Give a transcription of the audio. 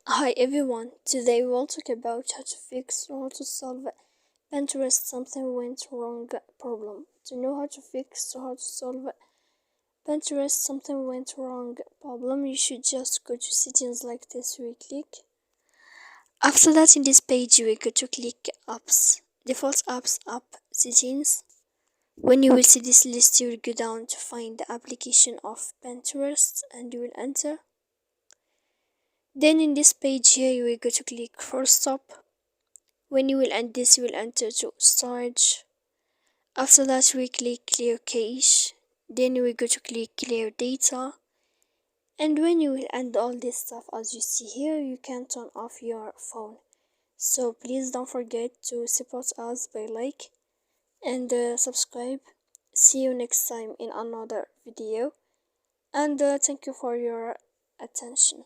Hi everyone, today we'll talk about how to fix or how to solve Pinterest something went wrong problem. To know how to fix or how to solve Pinterest something went wrong problem, you should just go to settings like this, we click. After that in this page we go to click apps, default apps, app settings. When you will see this list you will go down to find the application of Pinterest and you will enter. Then in this page here you will go to click for stop. When you will end this, you will enter to storage. After that, we click clear cache. Then we go to click clear data. And when you will end all this stuff, as you see here, you can turn off your phone. So please don't forget to support us by like and subscribe. See you next time in another video. And thank you for your attention.